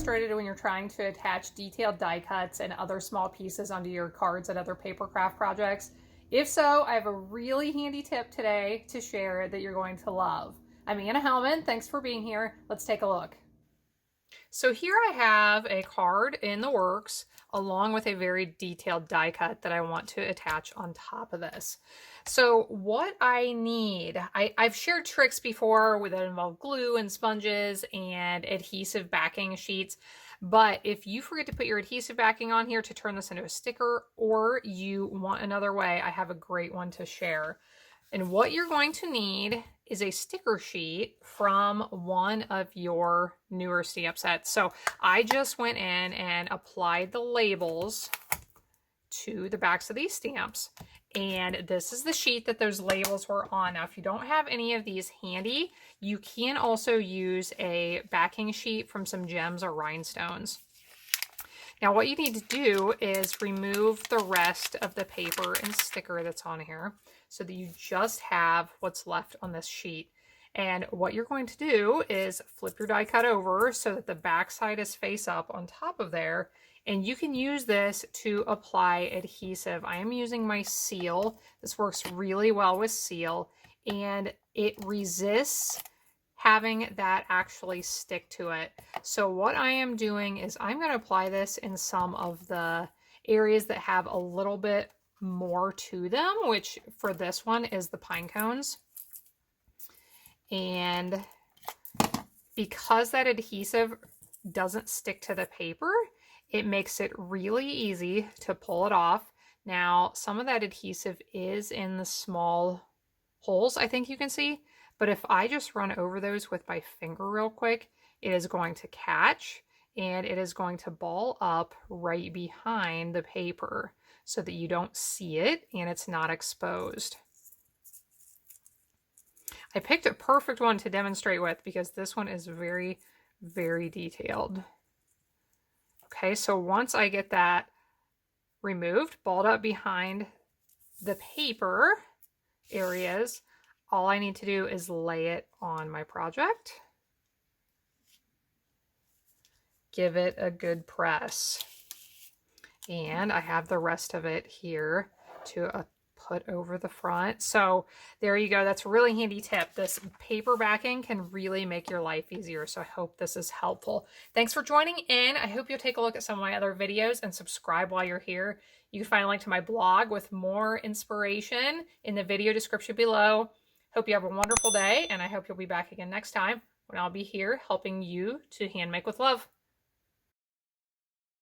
frustrated when you're trying to attach detailed die cuts and other small pieces onto your cards and other paper craft projects? If so, I have a really handy tip today to share that you're going to love. I'm Anna Hellman. Thanks for being here. Let's take a look. So here I have a card in the works along with a very detailed die cut that I want to attach on top of this. So what I need, I've shared tricks before that involve glue and sponges and adhesive backing sheets. But if you forget to put your adhesive backing on here to turn this into a sticker, or you want another way, I have a great one to share. And what you're going to need is a sticker sheet from one of your newer stamp sets. So I just went in and applied the labels to the backs of these stamps. And this is the sheet that those labels were on. Now, if you don't have any of these handy, you can also use a backing sheet from some gems or rhinestones. Now, what you need to do is remove the rest of the paper and sticker that's on here so that you just have what's left on this sheet. And what you're going to do is flip your die cut over so that the back side is face up on top of there. And you can use this to apply adhesive. I am using my seal. This works really well with seal, and it resists having that actually stick to it. So what I am doing is I'm going to apply this in some of the areas that have a little bit more to them, which for this one is the pine cones. And because that adhesive doesn't stick to the paper, it makes it really easy to pull it off. Now, some of that adhesive is in the small holes, I think you can see. But if I just run over those with my finger real quick, it is going to catch and it is going to ball up right behind the paper so that you don't see it and it's not exposed. I picked a perfect one to demonstrate with because this one is very, very detailed. Okay, so once I get that removed, balled up behind the paper areas, all I need to do is lay it on my project. Give it a good press. And I have the rest of it here to put over the front. So there you go. That's a really handy tip. This paper backing can really make your life easier. So I hope this is helpful. Thanks for joining in. I hope you'll take a look at some of my other videos and subscribe while you're here. You can find a link to my blog with more inspiration in the video description below. Hope you have a wonderful day, and I hope you'll be back again next time when I'll be here helping you to hand make with love.